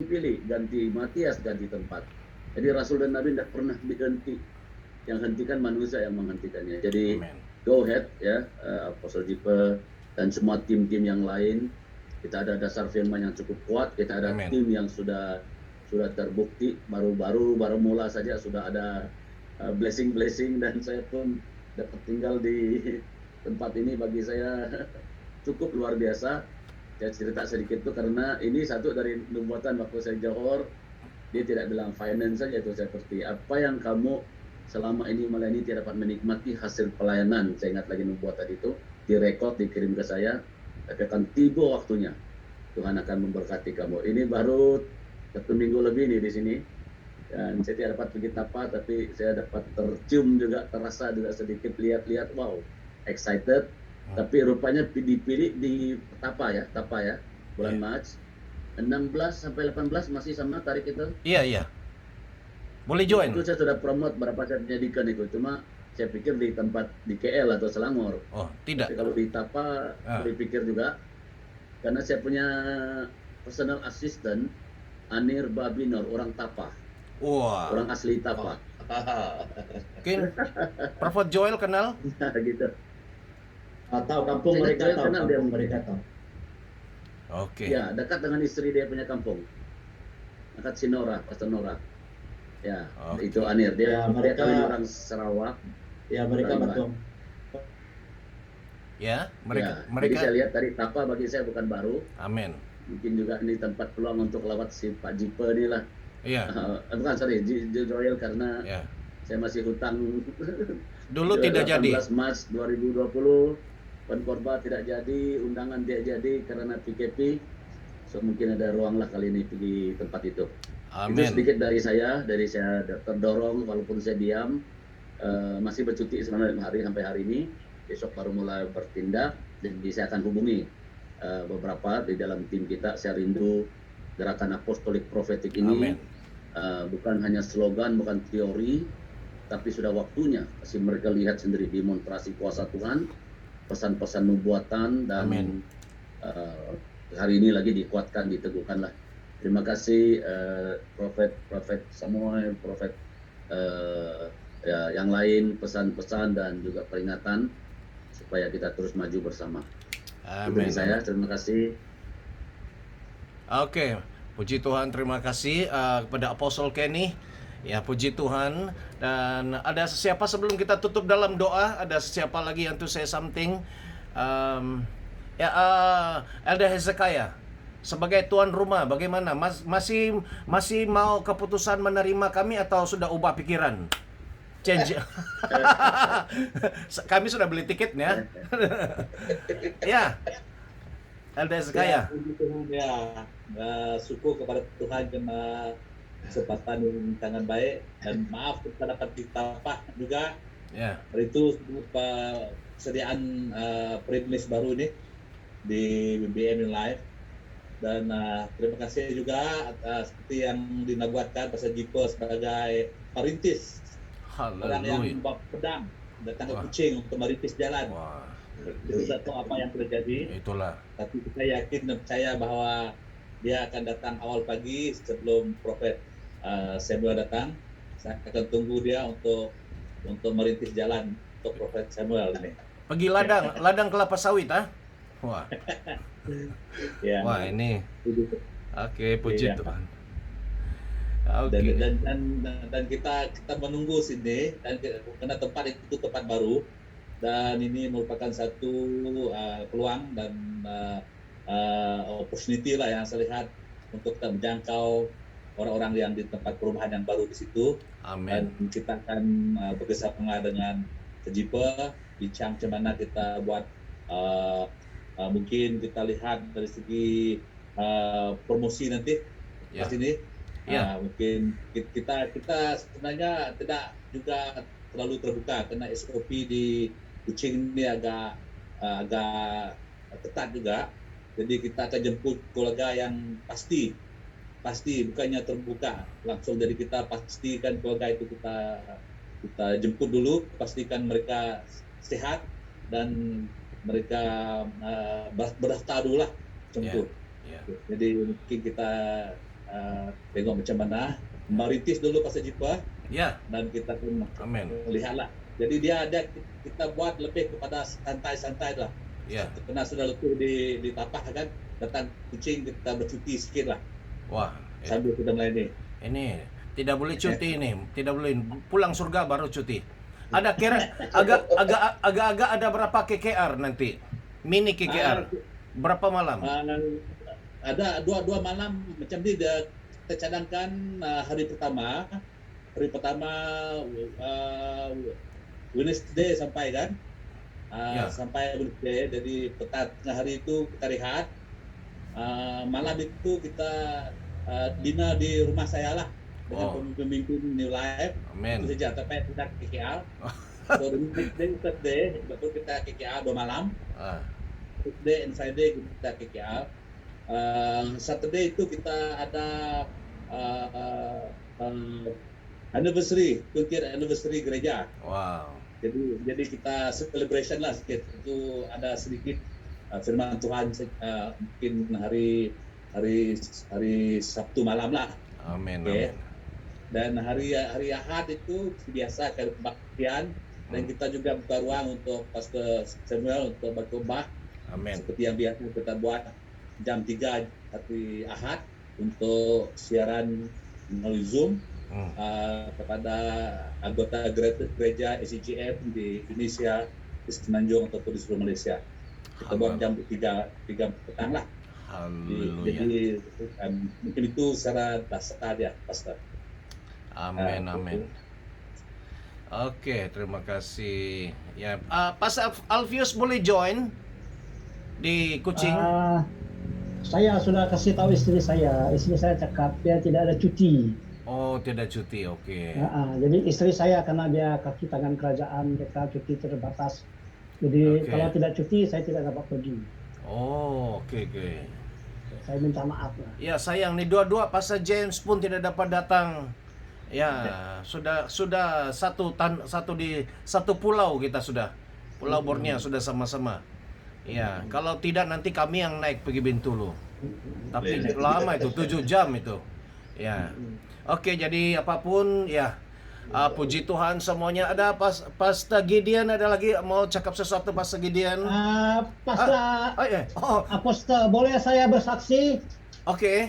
pilih, ganti Matias, ganti tempat. Jadi Rasul dan Nabi tidak pernah diganti. Yang hentikan manusia yang menghentikannya. Jadi Amen. go ahead ya, Apostle Jipe dan semua tim-tim yang lain. Kita ada dasar firman yang cukup kuat. Kita ada Amen. tim yang sudah terbukti. Baru mula saja sudah ada blessing dan saya pun dapat tinggal di tempat ini, bagi saya cukup luar biasa. Saya cerita sedikit tuh karena ini satu dari nubuatan waktu saya Johor. Dia tidak bilang finance saja, itu seperti apa yang kamu selama ini melayani tidak dapat menikmati hasil pelayanan. Saya ingat lagi nubuatan itu direkod, dikirim ke saya, tapi akan tiba waktunya Tuhan akan memberkati kamu. Ini baru 1 minggu lebih nih di sini, dan saya tidak dapat pergi Tapa, tapi saya dapat tercium juga, terasa juga sedikit, lihat-lihat, wow, excited. Tapi rupanya dipilih di Tapa ya, bulan Iya. Maret 16 sampai 18 masih sama tarik itu. Iya, iya. Boleh join. Itu saya sudah promote berapa saya pendidikan itu, cuma saya pikir di tempat di KL atau Selangor. Oh, tidak. Tapi kalau di Tapa Ah. dipikir juga, karena saya punya personal assistant Anir Babinor, orang Tapa, Wah. orang asli Tapa. Mungkin Prophet Joel kenal? Nah, gitu. Tahu kampung Saya mereka, Joel tahu kenal dia. kampung mereka, tahu. Oke. Ya, dekat dengan istri dia punya kampung. Dekat Sinora, Pastor Nora. Ya, Oke. itu Anir. Dia, Ya, dia mereka- kawin orang Sarawak. Ya mereka Taliban. betul. Ya, Ya, mereka jadi saya lihat dari Tapa bagi saya bukan baru. Amin. Mungkin juga ini tempat peluang untuk lewat si Pak Jipe ini lah. Iya. Bukan, sorry, Joel, karena Ya. saya masih hutang. Dulu tidak jadi. 18 Maret 2020, Penkorba tidak jadi, undangan tidak jadi karena PKP. So mungkin ada ruang lah kali ini pergi tempat itu. Itu Amin. sedikit dari saya terdorong walaupun saya diam, masih bercuti selama 5 hari sampai hari ini. Besok baru mulai bertindak, jadi saya akan hubungi beberapa di dalam tim kita. Saya rindu gerakan apostolik profetik ini. Amin. Bukan hanya slogan, bukan teori, tapi sudah waktunya kasih mereka lihat sendiri demonstrasi kuasa Tuhan, pesan-pesan nubuatan, dan Amin. hari ini lagi dikuatkan, diteguhkan lah. Terima kasih Prophet Samuel, Prophet ya, yang lain, pesan-pesan dan juga peringatan supaya kita terus maju bersama. Itu dari Amin. saya, terima kasih. Oke, puji Tuhan, terima kasih kepada Apostle Kenny. Ya, puji Tuhan. Dan ada siapa sebelum kita tutup dalam doa? Ada siapa lagi yang to say something? Elder Hezekiah, sebagai tuan rumah, bagaimana? Masih mau keputusan menerima kami atau sudah ubah pikiran? Change. Kami sudah beli tiketnya. Ya, Elder Hezekiah. Puji Tuhan ya, syukur kepada Tuhan karena kesempatan yang sangat baik, dan maaf kita dapat ditapah juga. Ya. Itu persediaan privilege baru ini di BBM Live, dan terima kasih juga seperti yang dinabuatkan Pastor Jipo sebagai perintis, orang yang Haleluya. membawa pedang datang ke Wah. Kuching untuk merintis jalan. Wah, Kita tidak tahu apa yang terjadi, itulah. tapi kita yakin dan percaya bahwa dia akan datang awal pagi sebelum Prophet Samuel datang. Saya akan tunggu dia untuk merintis jalan untuk Prophet Samuel ini. Pergi ladang kelapa sawit, ah? Wah. Ya. Wah, ini. Oke, puji Iya. Tuhan. Dan, Oke. dan kita menunggu sini, dan karena tempat itu tempat baru, dan ini merupakan satu peluang dan opportunity lah yang saya lihat untuk kita menjangkau orang-orang yang di tempat perubahan yang baru di situ. Amin. Dan kita akan bekerjasama dengan Sejipe, bincang bagaimana kita buat mungkin kita lihat dari segi promosi nanti Ya. pas ini. Ya. Mungkin kita sebenarnya tidak juga terlalu terbuka karena SOP di Kuching ini agak ketat juga. Jadi kita akan jemput keluarga yang pasti bukannya terbuka langsung. Jadi kita pastikan keluarga itu kita jemput dulu, pastikan mereka sehat dan mereka berdaftar dulu lah jemput. Ya. Jadi mungkin kita tengok macam mana, merintis dulu pasal jipa Ya, dan kita pun amin. lihatlah. Jadi dia ada kita buat lebih kepada santai-santai lah. Ya. Karena sudah letih di tapak kan, datang kucing kita bercuti sikit lah Wah, sambil kita melayani. ini tidak boleh cuti ini, tidak boleh pulang surga baru cuti. Ada kira agak ada berapa KKR nanti? Mini KKR. Berapa malam? Ada dua malam macam ni kita cadangkan hari pertama Wednesday sampai kan. Ya. Sampai Wednesday, jadi tengah hari itu kita rehat. Malam itu kita dinner di rumah saya lah dengan pemimpin New Life. Amin. Itu saja, tapi kita KKR. So the next day, Thursday, betul kita KKR 2 malam. Thursday and Friday kita KKR. Saturday itu kita ada anniversary, 20th anniversary gereja. Wow. Jadi kita celebration lah sedikit. Itu ada sedikit firman Tuhan mungkin hari Sabtu malam lah. Amin. Okay. Amin. Dan hari Ahad itu biasa ke kebaktian dan kita juga buka ruang untuk Pastor Samuel untuk berkhotbah. Amin. Seperti yang biasa kita buat jam 3 hari Ahad untuk siaran melalui Zoom kepada anggota gereja SCGM di Indonesia, di Semenanjung ataupun di seluruh Malaysia. Kita buat jam 3 petang lah. Haleluya. Jadi mungkin itu secara dasar dia, Pastor. Amin, amin. Oke, terima kasih. Ya, Pastor Alfius boleh join di Kuching? Saya sudah kasih tahu istri saya cakap dia tidak ada cuti. Oh, tidak cuti, oke. Jadi istri saya karena dia kaki tangan kerajaan, mereka cuti terbatas. Jadi kalau tidak cuti saya tidak dapat pergi. Oh, oke. Saya minta maaf lah. Ya, sayang nih dua-dua Pastor James pun tidak dapat datang. Ya, sudah satu di satu pulau kita sudah. Pulau Borneo sudah sama-sama. Ya, kalau tidak nanti kami yang naik pergi Bintulu. Tapi lama itu 7 jam itu. Ya. Oke, jadi apapun ya. Puji Tuhan semuanya. Ada Pastor Gideon, ada lagi mau cakap sesuatu Pastor Gideon? Pastor Apostle, boleh saya bersaksi? Oke.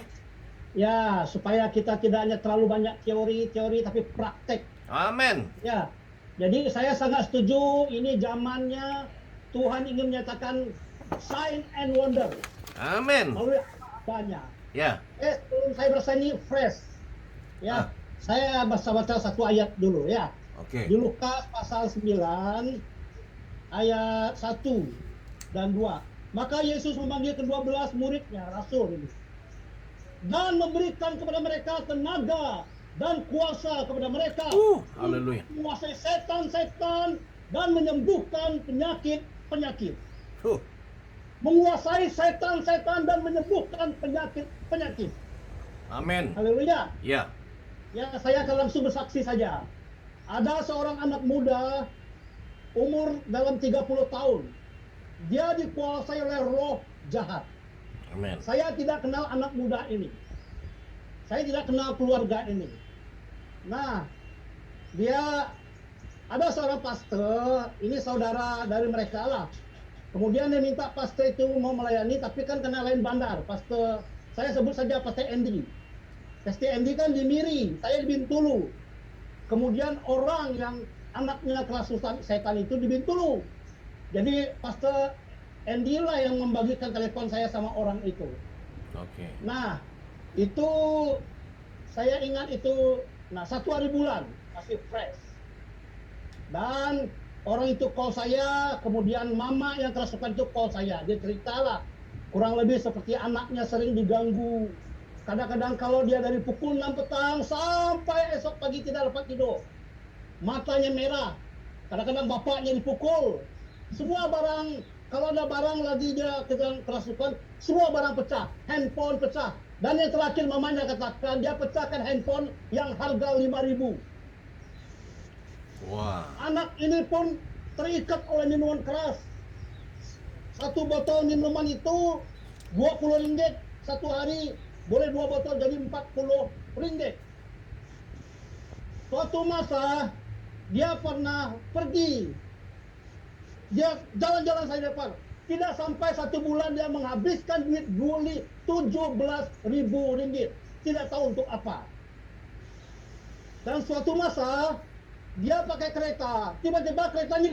Ya, supaya kita tidak hanya terlalu banyak teori tapi praktek. Amin. Ya. Jadi saya sangat setuju, ini zamannya Tuhan ingin menyatakan sign and wonder. Amin. Melalui adanya. Ya. Sebelum saya bersanyi fresh. Ya. Saya baca satu ayat dulu ya. Oke. Di Lukas pasal 9 ayat 1 dan 2. Maka Yesus memanggil ke-12 muridnya, rasul ini. Dan memberikan kepada mereka tenaga dan kuasa kepada mereka. Haleluya. Menguasai setan-setan dan menyembuhkan penyakit. Menguasai setan-setan dan menyembuhkan penyakit. Amin. Haleluya. Ya. Ya, saya akan langsung bersaksi saja. Ada seorang anak muda umur dalam 30 tahun. Dia dikuasai oleh roh jahat. Amin. Saya tidak kenal anak muda ini. Saya tidak kenal keluarga ini. Nah, dia ada seorang pastor, ini saudara dari mereka lah. Kemudian dia minta pastor itu mau melayani, tapi kan kena lain bandar. Pastor, saya sebut saja Pastor Andy. Pastor Andy kan di Miri, saya di Bintulu. Kemudian orang yang anaknya kerasukan setan itu di Bintulu. Jadi Pastor Andy lah yang membagikan telepon saya sama orang itu. Oke. Nah, itu saya ingat itu, 1 hari bulan masih fresh. Dan orang itu call saya, kemudian mama yang kerasukan itu call saya. Dia ceritalah kurang lebih seperti anaknya sering diganggu. Kadang-kadang kalau dia dari pukul 6 petang sampai esok pagi tidak dapat tidur. Matanya merah. Kadang-kadang bapaknya dipukul. Semua barang, kalau ada barang lagi dia kerasukan, semua barang pecah. Handphone pecah. Dan yang terakhir mamanya katakan, dia pecahkan handphone yang harga 5.000. Wah. Anak ini pun terikat oleh minuman keras. Satu botol minuman itu 20 ringgit satu hari, boleh 2 botol jadi 40 ringgit. Suatu masa dia pernah pergi, dia jalan-jalan saya depan, tidak sampai 1 bulan dia menghabiskan duit guli 17.000 ringgit, tidak tahu untuk apa. Dan suatu masa dia pakai kereta, tiba-tiba keretanya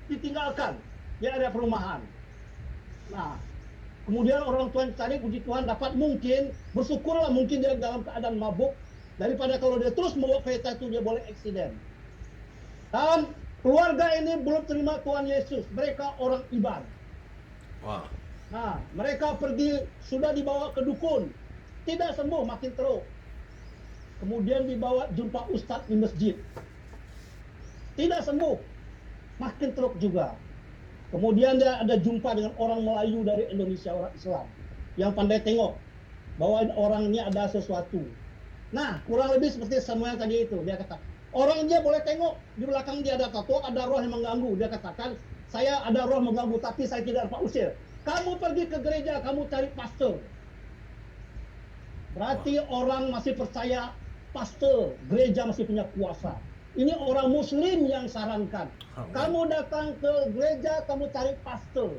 ditinggalkan di area perumahan. Nah, kemudian orang tua cari, puji Tuhan dapat, mungkin bersyukurlah, mungkin dia dalam keadaan mabuk, daripada kalau dia terus membawa kereta itu dia boleh eksiden. Dan keluarga ini belum terima Tuhan Yesus, mereka orang Iban. Wah. Nah, mereka pergi, sudah dibawa ke dukun, tidak sembuh, makin teruk. Kemudian dibawa jumpa ustadz di masjid, tidak sembuh, makin teruk juga. Kemudian dia ada jumpa dengan orang Melayu dari Indonesia, orang Islam, yang pandai tengok bahwa orang ini ada sesuatu. Nah, kurang lebih seperti Samuel tadi itu, dia kata, orang dia boleh tengok, di belakang dia ada tato, ada roh yang mengganggu. Dia katakan, saya ada roh mengganggu, tapi saya tidak dapat usir. Kamu pergi ke gereja, kamu cari pastor. Berarti orang masih percaya pastor, gereja masih punya kuasa. Ini orang Muslim yang sarankan. Kamu datang ke gereja, kamu cari pastor.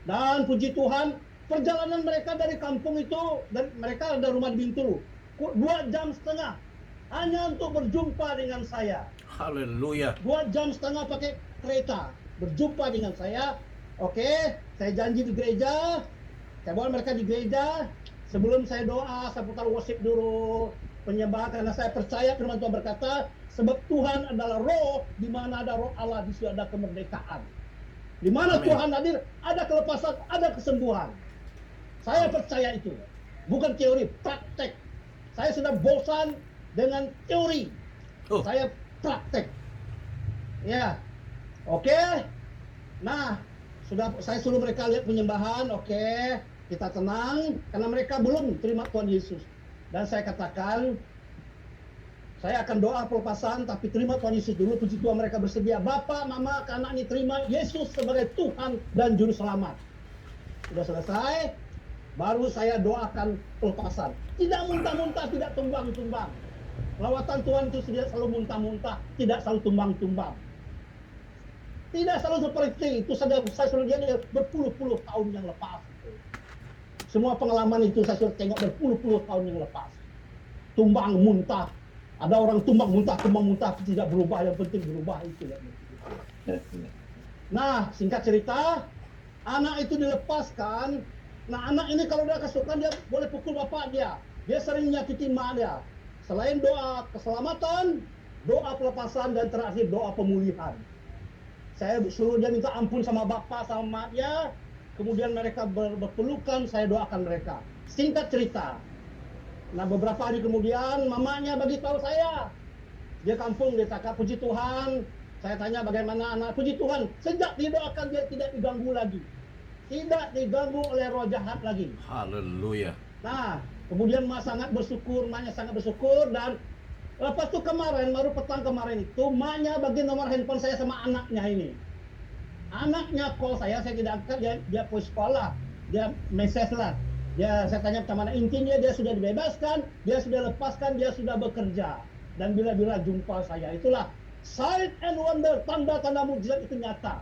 Dan puji Tuhan, perjalanan mereka dari kampung itu, dan mereka ada rumah di Bintulu, 2,5 jam hanya untuk berjumpa dengan saya. Haleluya. 2,5 jam pakai kereta berjumpa dengan saya. Oke, saya janji di gereja, saya bawa mereka di gereja. Sebelum saya doa, saya putar worship dulu, penyembah, karena saya percaya firman Tuhan berkata, sebab Tuhan adalah roh, di mana ada roh Allah, di situ ada kemerdekaan. Di mana Amin. Tuhan hadir, ada kelepasan, ada kesembuhan. Saya percaya itu. Bukan teori, praktek. Saya sudah bosan dengan teori. Saya praktek. Ya. Oke. Nah, sudah saya suruh mereka lihat penyembahan, oke. Kita tenang karena mereka belum terima Tuhan Yesus. Dan saya katakan, saya akan doa pelepasan, tapi terima Tuhan Yesus dulu. Puji Tuhan mereka bersedia. Bapak, Mama, anak ini terima Yesus sebagai Tuhan dan Juru Selamat. Sudah selesai, baru saya doakan pelepasan. Tidak muntah-muntah, tidak tumbang-tumbang. Lawatan Tuhan itu tidak selalu muntah-muntah, tidak selalu tumbang-tumbang. Tidak selalu seperti itu. Saya sudah lihat berpuluh-puluh tahun yang lepas. Semua pengalaman itu saya sudah tengok berpuluh-puluh tahun yang lepas. Tumbang, muntah. Ada orang tumbang, muntah, tidak berubah. Yang penting berubah itu. Nah, singkat cerita, anak itu dilepaskan. Nah, anak ini kalau dia kesukaan, dia boleh pukul bapak dia. Dia sering menyakiti mak dia. Selain doa keselamatan, doa pelepasan, dan terakhir doa pemulihan. Saya suruh dia minta ampun sama bapak, sama maknya. Kemudian mereka berpelukan, saya doakan mereka. Singkat cerita. Nah, beberapa hari kemudian, mamanya bagi tahu saya. Dia kampung, dia cakap, puji Tuhan. Saya tanya bagaimana anak, puji Tuhan. Sejak didoakan, dia tidak diganggu lagi. Tidak diganggu oleh roh jahat lagi. Haleluya. Nah, kemudian mak sangat bersyukur, maknya sangat bersyukur. Dan lepas itu kemarin, baru petang kemarin itu, maknya bagi nomor handphone saya sama anaknya ini. Anaknya call saya tidak angkat, dia pergi sekolah, dia message lah. Saya tanya kemana, intinya dia sudah dibebaskan, dia sudah lepaskan, dia sudah bekerja. Dan bila-bila jumpa saya, itulah sign and wonder, tanda-tanda mukjizat itu nyata.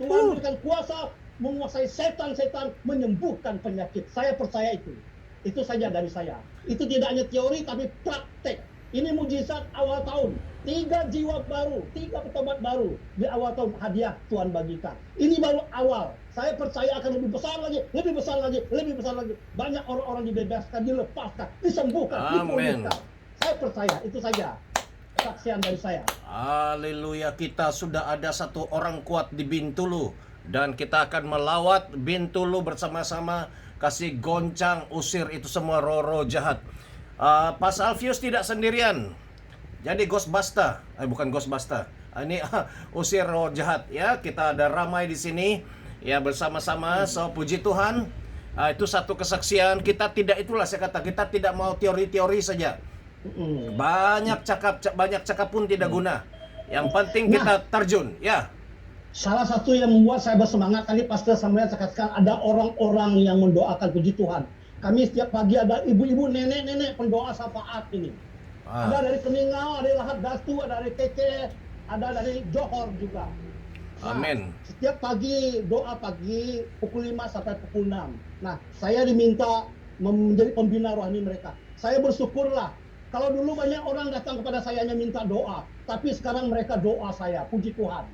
Tuhan berikan kuasa menguasai setan-setan, menyembuhkan penyakit. Saya percaya itu. Itu saja dari saya. Itu tidak hanya teori, tapi praktek. Ini mukjizat awal tahun. 3 jiwa baru, 3 petobat baru di awal tahun, hadiah Tuhan bagikan. Ini baru awal. Saya percaya akan lebih besar lagi, lebih besar lagi, lebih besar lagi. Banyak orang-orang dibebaskan, dilepaskan, disembuhkan, dipulihkan. Saya percaya, itu saja kesaksian dari saya. Haleluya, kita sudah ada satu orang kuat di Bintulu. Dan kita akan melawat Bintulu bersama-sama, kasih goncang, usir itu semua roh-roh jahat. Pas Alfius tidak sendirian. Jadi Ghostbuster, bukan Ghostbuster. Ini usir roh jahat ya. Kita ada ramai di sini ya bersama-sama. So puji Tuhan. Itu satu kesaksian. Kita tidak, itulah saya kata, kita tidak mau teori-teori saja. Banyak cakap pun tidak guna. Yang penting kita terjun ya. Salah satu yang membuat saya bersemangat tadi Pastor Samuel katakan ada orang-orang yang mendoakan, puji Tuhan. kami setiap pagi ada ibu-ibu, nenek-nenek pendoa syafaat ini. Ada dari Keningau, ada dari Lahad Datu, ada dari Keke, ada dari Johor juga. Nah, Amin. setiap pagi doa pagi pukul 5 sampai pukul 6. Nah, saya diminta menjadi pembina rohani mereka. Saya bersyukurlah. Kalau dulu banyak orang datang kepada saya hanya minta doa, tapi sekarang mereka doa saya, puji Tuhan.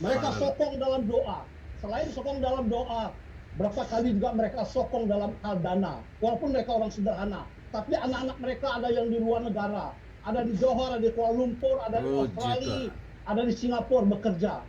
Mereka sokong dalam doa. Selain sokong dalam doa, berapa kali juga mereka sokong dalam hal dana. Walaupun mereka orang sederhana, tapi anak-anak mereka ada yang di luar negara, ada di Johor, ada di Kuala Lumpur, ada di Australia, ada di Singapura bekerja.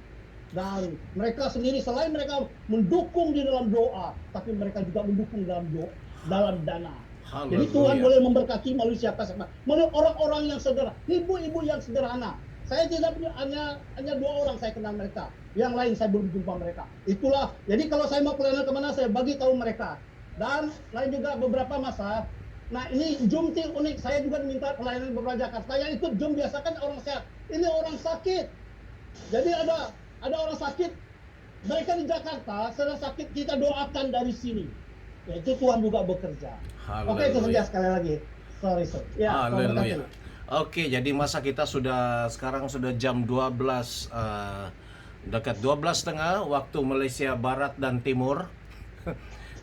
Dan mereka sendiri selain mereka mendukung di dalam doa, tapi mereka juga mendukung dalam dana. Jadi Tuhan boleh memberkati melalui siapa-siapa, melalui orang-orang yang sederhana, ibu-ibu yang sederhana. Saya tidak punya hanya 2 orang saya kenal mereka, yang lain saya belum jumpa mereka. Itulah. Jadi kalau saya mau pelayanan kemana, saya bagi tahu mereka. Dan lain juga beberapa masa. Nah ini Zoom til unik. Saya juga minta pelayanan beberapa Jakarta. Yang ikut Zoom biasa kan orang sehat. Ini orang sakit. Jadi ada orang sakit. Mereka di Jakarta sedang sakit, kita doakan dari sini. Ya, itu Tuhan juga bekerja. Oke, itu saja sekali lagi. Sorry. Ya, haleluya. Oke, jadi masa kita sekarang sudah jam 12 dekat 12.30 waktu Malaysia Barat dan Timur.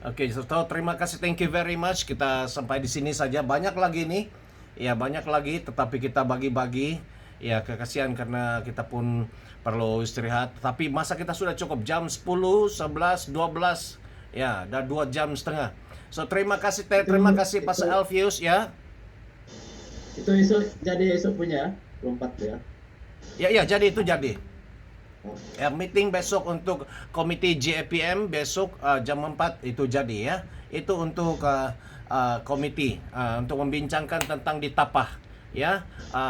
Oke, so terima kasih, thank you very much. Kita sampai di sini saja. Banyak lagi nih. Ya, banyak lagi, tetapi kita bagi-bagi. Ya, kekasihan karena kita pun perlu istirahat. Tapi masa kita sudah cukup, jam 10, 11, 12. Ya, dah 2 jam setengah. So terima kasih Pastor Alfius ya. Itu esok punya 24 ya. Ya, jadi itu jadi. Ya, meeting besok untuk komite JAPM besok jam 4 itu jadi ya. Itu untuk komite untuk membincangkan tentang di Tapah ya,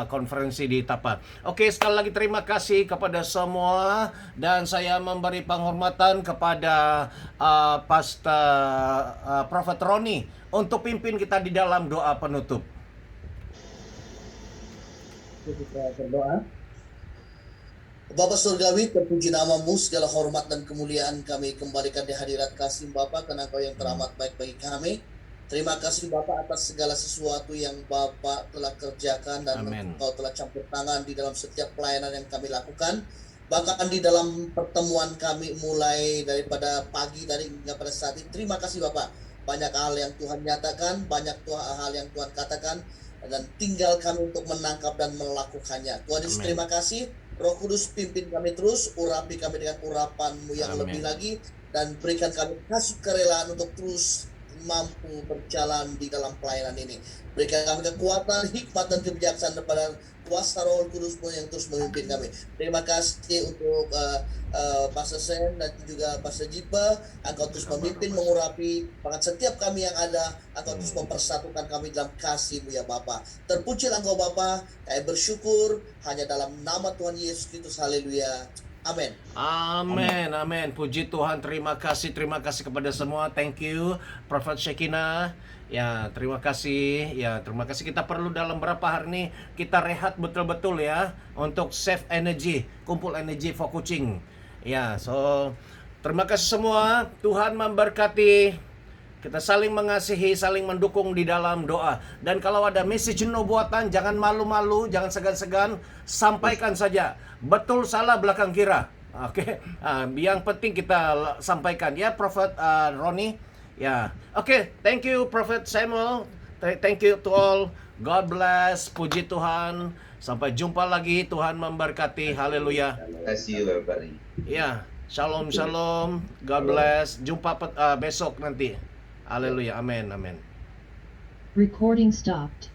konferensi di Tapah. Oke, sekali lagi terima kasih kepada semua dan saya memberi penghormatan kepada Pastor Prophet Roni untuk pimpin kita di dalam doa penutup. Kita berdoa. Bapa Surgawi, terpuji namamu, segala hormat dan kemuliaan kami kembalikan di hadirat kasih Bapa, karena Engkau yang teramat baik bagi kami. Terima kasih Bapa atas segala sesuatu yang Bapa telah kerjakan dan Engkau telah campur tangan di dalam setiap pelayanan yang kami lakukan. Bahkan di dalam pertemuan kami mulai daripada pagi dari hingga pada saat ini. Terima kasih Bapa. Banyak hal yang Tuhan nyatakan, banyak hal yang Tuhan katakan, dan tinggal kami untuk menangkap dan melakukannya. Tuhan Yesus, terima kasih. Roh Kudus pimpin kami terus, urapi kami dengan urapan-Mu yang lebih lagi, dan berikan kami kasih kerelaan untuk terus mampu berjalan di dalam pelayanan ini. Berikan kami kekuatan, hikmat dan kebijaksanaan daripada kuasa Roh Kudus-Mu yang terus memimpin kami. Terima kasih untuk Pastor Sen dan juga Pastor Jipa. Engkau terus memimpin, mengurapi bahkan setiap kami yang ada. Engkau terus mempersatukan kami dalam kasih-Mu ya Bapa. Terpujilah Engkau Bapa. Kami bersyukur hanya dalam nama Tuhan Yesus Kristus. Haleluya. Amin. Amin. Puji Tuhan. Terima kasih kepada semua. Thank you Prophet Shekinah. Ya, terima kasih. Kita perlu dalam berapa hari ini kita rehat betul-betul ya untuk save energy, kumpul energi for coaching. Ya, so terima kasih semua. Tuhan memberkati. Kita saling mengasihi, saling mendukung di dalam doa. Dan kalau ada message nubuatan, jangan malu-malu, jangan segan-segan, sampaikan saja. Betul salah belakang kira. Oke. Yang penting kita sampaikan ya, Prophet Roni. Ya. Oke, thank you Prophet Samuel. Thank you to all. God bless. Puji Tuhan. Sampai jumpa lagi. Tuhan memberkati. Haleluya. I see you everybody. Ya. Shalom. God bless. Jumpa besok nanti. Haleluya. Amin. Recording stopped.